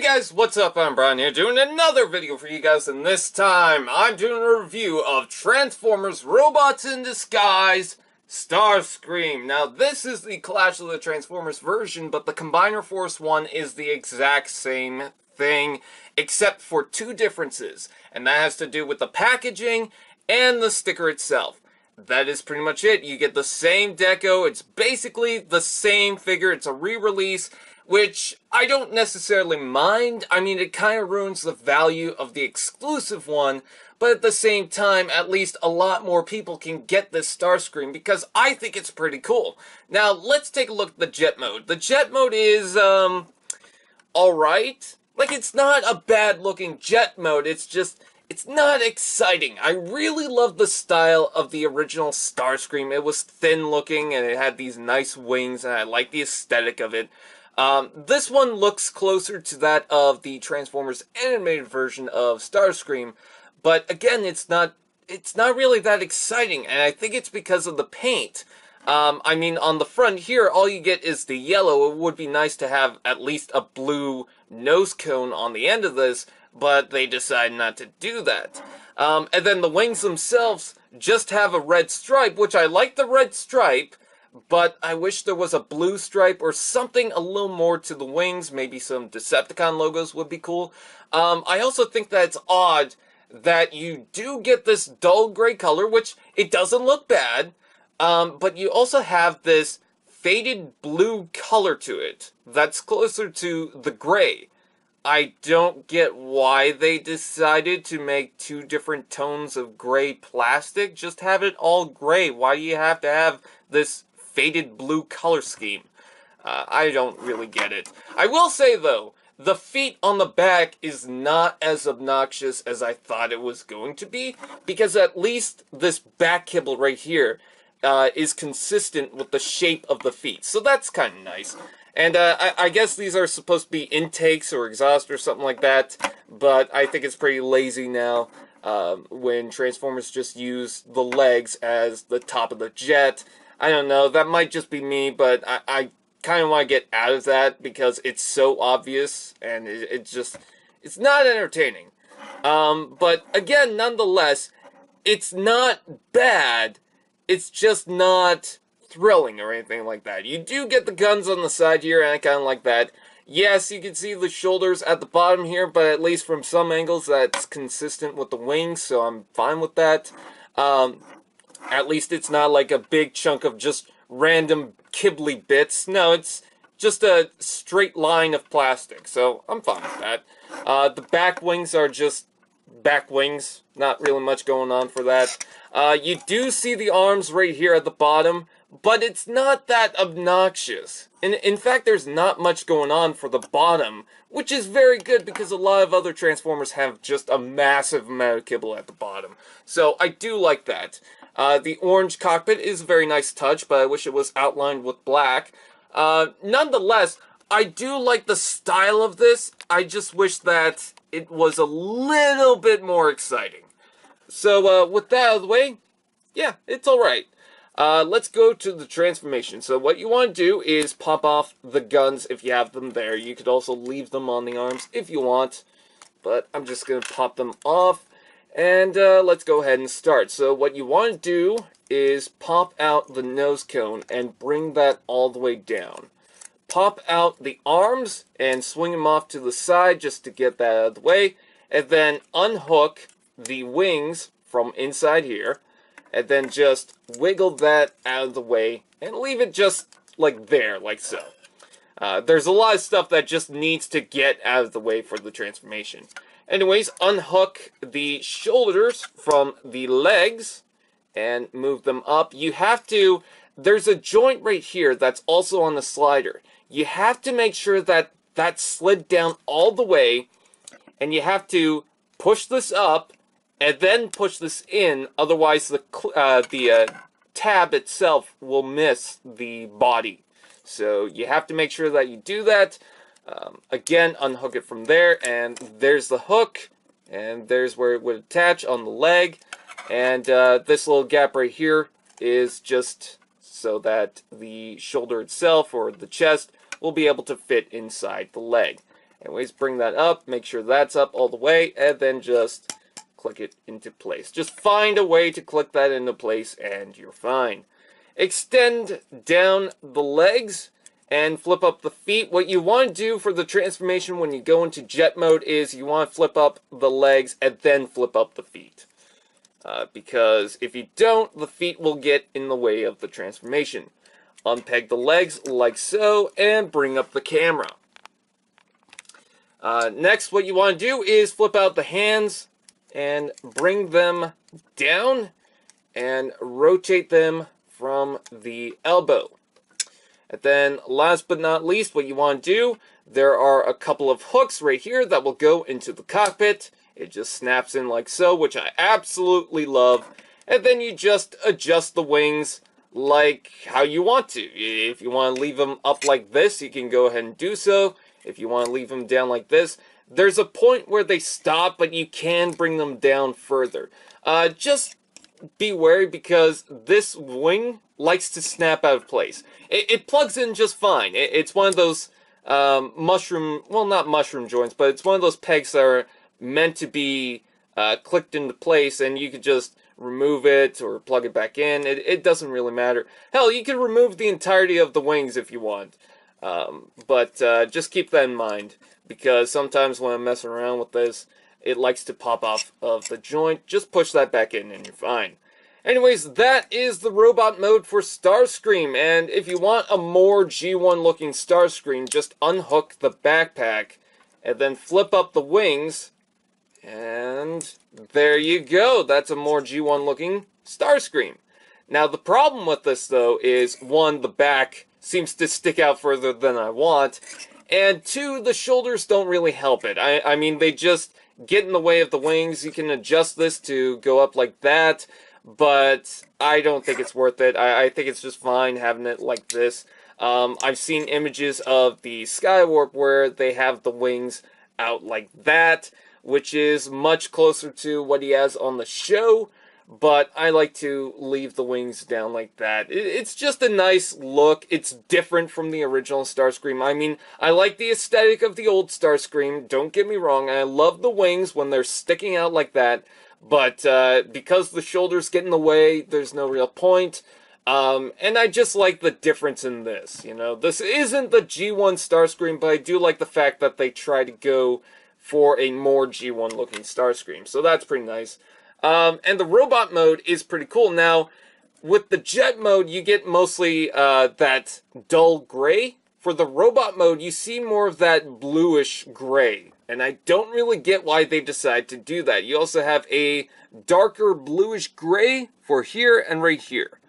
guys, what's up? I'm Brian here doing another video for you guys, and this time I'm doing a review of Transformers Robots in Disguise Starscream. Now this is the Clash of the Transformers version, but the Combiner Force one is the exact same thing, except for two differences, and that has to do with the packaging and the sticker itself. That is pretty much it. You get the same deco, it's basically the same figure, it's a re-release, which I don't necessarily mind. I mean, it kind of ruins the value of the exclusive one, but at the same time, at least a lot more people can get this Starscream because I think it's pretty cool. Now, let's take a look at the jet mode. The jet mode is, alright. Like, it's not a bad-looking jet mode, it's just, it's not exciting. I really love the style of the original Starscream. It was thin-looking, and it had these nice wings, and I like the aesthetic of it. This one looks closer to that of the Transformers animated version of Starscream, but again, it's not really that exciting, and I think it's because of the paint. I mean, on the front here, all you get is the yellow. It would be nice to have at least a blue nose cone on the end of this, but they decide not to do that. And then the wings themselves just have a red stripe, which I like the red stripe, but I wish there was a blue stripe or something a little more to the wings. Maybe some Decepticon logos would be cool. I also think that it's odd that you do get this dull gray color, which it doesn't look bad, but you also have this faded blue color to it that's closer to the gray. I don't get why they decided to make two different tones of gray plastic. Just have it all gray. Why do you have to have this faded blue color scheme? I don't really get it. I will say, though, the feet on the back is not as obnoxious as I thought it was going to be, because at least this back kibble right here is consistent with the shape of the feet. So that's kind of nice. And I guess these are supposed to be intakes or exhaust or something like that, but I think it's pretty lazy now when Transformers just use the legs as the top of the jet. I don't know, that might just be me, but I kind of want to get out of that because it's so obvious, and it's not entertaining. But again, nonetheless, it's not bad, it's just not thrilling or anything like that. You do get the guns on the side here, and I kind of like that. Yes, you can see the shoulders at the bottom here, but at least from some angles that's consistent with the wings, so I'm fine with that. At least it's not like a big chunk of just random kibbly bits. No, it's just a straight line of plastic, so I'm fine with that. The back wings are just back wings. Not really much going on for that. You do see the arms right here at the bottom, but it's not that obnoxious. In fact, there's not much going on for the bottom, which is very good because a lot of other Transformers have just a massive amount of kibble at the bottom. So I do like that. The orange cockpit is a very nice touch, but I wish it was outlined with black. Nonetheless, I do like the style of this. I just wish that it was a little bit more exciting. So with that out of the way, yeah, it's alright. Let's go to the transformation. So what you want to do is pop off the guns if you have them there. You could also leave them on the arms if you want, but I'm just going to pop them off. And let's go ahead and start. So what you want to do is pop out the nose cone and bring that all the way down. Pop out the arms and swing them off to the side just to get that out of the way. And then unhook the wings from inside here. And then just wiggle that out of the way and leave it just like there, like so. There's a lot of stuff that just needs to get out of the way for the transformation. Anyways, unhook the shoulders from the legs and move them up. You have to, there's a joint right here that's also on the slider. You have to make sure that that's slid down all the way, and you have to push this up and then push this in, otherwise the tab itself will miss the body. So you have to make sure that you do that. Again, unhook it from there, and there's the hook, and there's where it would attach on the leg, and this little gap right here is just so that the shoulder itself, or the chest, will be able to fit inside the leg. Anyways, bring that up, make sure that's up all the way, and then just click it into place. Just find a way to click that into place and you're fine. Extend down the legs and flip up the feet. What you want to do for the transformation when you go into jet mode is you want to flip up the legs and then flip up the feet. Because if you don't, the feet will get in the way of the transformation. Unpeg the legs like so and bring up the camera. Next, what you want to do is flip out the hands and bring them down and rotate them from the elbow. And then, last but not least, what you want to do, there are a couple of hooks right here that will go into the cockpit. It just snaps in like so, which I absolutely love. And then you just adjust the wings like how you want to. If you want to leave them up like this, you can go ahead and do so. If you want to leave them down like this, there's a point where they stop, but you can bring them down further. Just be wary because this wing likes to snap out of place. It plugs in just fine. It's one of those mushroom, well, not mushroom joints, but it's one of those pegs that are meant to be clicked into place, and you could just remove it or plug it back in. It doesn't really matter. Hell, you can remove the entirety of the wings if you want. But just keep that in mind, because sometimes when I'm messing around with this, it likes to pop off of the joint. Just push that back in and you're fine. Anyways, that is the robot mode for Starscream, and if you want a more G1 looking Starscream, just unhook the backpack and then flip up the wings, and there you go. That's a more G1 looking Starscream. Now the problem with this though is, one, the back seems to stick out further than I want, and two, the shoulders don't really help it. I mean, they just get in the way of the wings. You can adjust this to go up like that, but I don't think it's worth it. I think it's just fine having it like this. I've seen images of the Skywarp where they have the wings out like that, which is much closer to what he has on the show, but I like to leave the wings down like that. It's just a nice look. It's different from the original Starscream. I mean, I like the aesthetic of the old Starscream, don't get me wrong. I love the wings when they're sticking out like that, but because the shoulders get in the way, there's no real point. And I just like the difference in this, you know. This isn't the G1 Starscream, but I do like the fact that they try to go for a more G1 looking Starscream, so that's pretty nice. And the robot mode is pretty cool. Now, with the jet mode, you get mostly that dull gray. For the robot mode, you see more of that bluish gray. And I don't really get why they decide to do that. You also have a darker bluish gray for here and right here.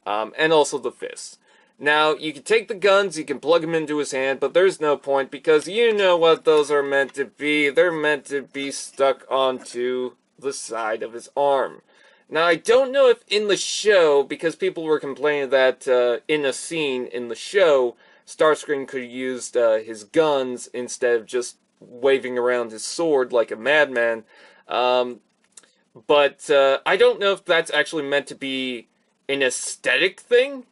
And also the fists. Now, you can take the guns, you can plug them into his hand, but there's no point because you know what those are meant to be. They're meant to be stuck onto the side of his arm. Now, I don't know if in the show, because people were complaining that in a scene in the show, Starscream could have used his guns instead of just waving around his sword like a madman. But I don't know if that's actually meant to be an aesthetic thing,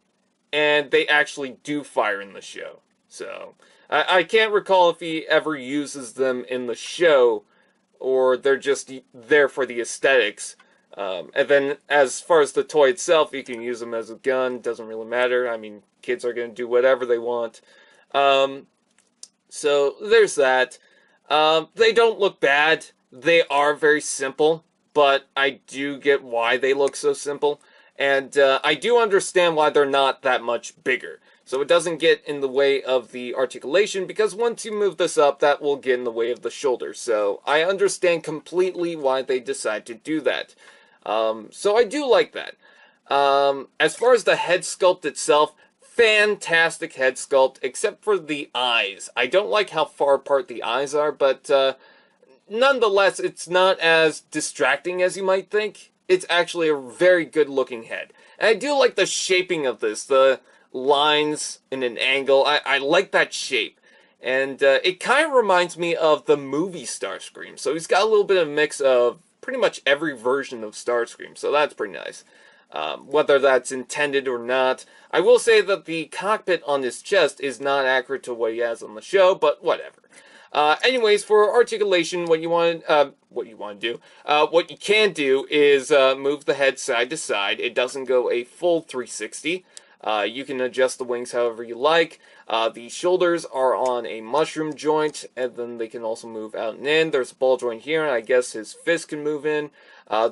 and they actually do fire in the show. So, I can't recall if he ever uses them in the show, or they're just there for the aesthetics. And then, as far as the toy itself, you can use them as a gun. Doesn't really matter. I mean, kids are going to do whatever they want. So, there's that. They don't look bad. They are very simple, but I do get why they look so simple. And I do understand why they're not that much bigger. So it doesn't get in the way of the articulation, because once you move this up, that will get in the way of the shoulder. So I understand completely why they decide to do that. So I do like that. As far as the head sculpt itself, fantastic head sculpt, except for the eyes. I don't like how far apart the eyes are, but nonetheless, it's not as distracting as you might think. It's actually a very good looking head. And I do like the shaping of this, the lines in an angle. I like that shape. And it kind of reminds me of the movie Starscream. So he's got a little bit of a mix of pretty much every version of Starscream. So that's pretty nice. Whether that's intended or not. I will say that the cockpit on his chest is not accurate to what he has on the show, but whatever. Anyways, for articulation, what you can do is move the head side to side. It doesn't go a full 360. You can adjust the wings however you like. The shoulders are on a mushroom joint, and then they can also move out and in. There's a ball joint here, and I guess his fist can move in.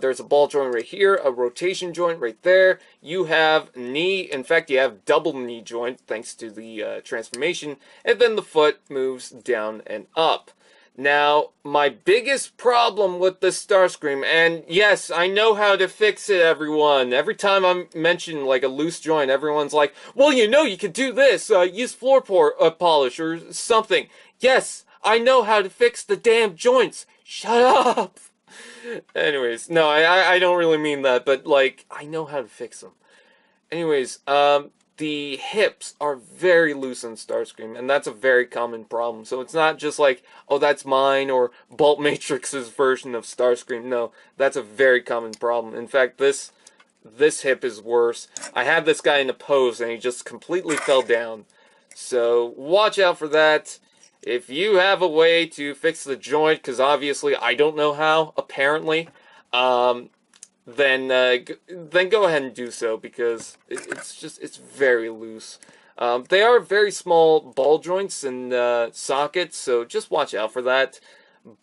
There's a ball joint right here, a rotation joint right there. You have knee, in fact, you have double knee joint thanks to the transformation, and then the foot moves down and up. Now, my biggest problem with the Starscream, and yes, I know how to fix it, everyone. Every time I mention, like, a loose joint, everyone's like, well, you know, you could do this, use floor polish or something. Yes, I know how to fix the damn joints. Shut up! Anyways, no, I don't really mean that, but, like, I know how to fix them. Anyways, the hips are very loose on Starscream, and that's a very common problem. So it's not just like, oh, that's mine, or Bolt Matrix's version of Starscream. No, that's a very common problem. In fact, this hip is worse. I had this guy in a pose, and he just completely fell down. So watch out for that. If you have a way to fix the joint, because obviously I don't know how, apparently, then go ahead and do so, because it's very loose. They are very small ball joints and sockets, so just watch out for that.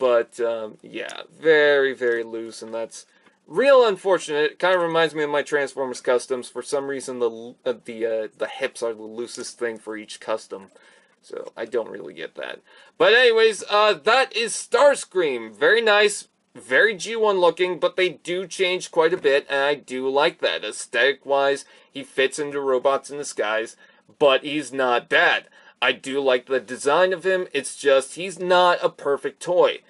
But yeah, very, very loose, and that's real unfortunate. It kind of reminds me of my Transformers customs. For some reason, the hips are the loosest thing for each custom. So I don't really get that. But anyways, that is Starscream. Very nice. Very G1 looking, but they do change quite a bit, and I do like that. Aesthetic-wise, he fits into Robots in Disguise, but he's not bad. I do like the design of him, it's just, he's not a perfect toy.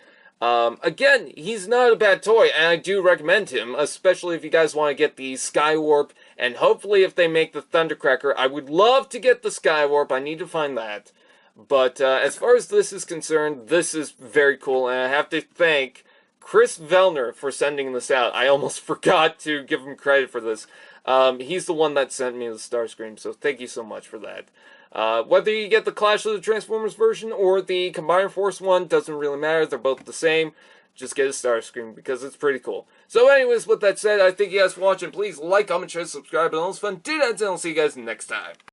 Again, he's not a bad toy, and I do recommend him, especially if you guys want to get the Skywarp, and hopefully if they make the Thundercracker, I would love to get the Skywarp, I need to find that. But as far as this is concerned, this is very cool, and I have to thank Chris Vellner for sending this out. I almost forgot to give him credit for this. He's the one that sent me the Starscream, so thank you so much for that. Whether you get the Clash of the Transformers version or the Combined Force one, doesn't really matter. They're both the same. Just get a Starscream because it's pretty cool. So anyways, with that said, I thank you guys for watching. Please like, comment, share, subscribe, and all this fun. Do that, and I'll see you guys next time.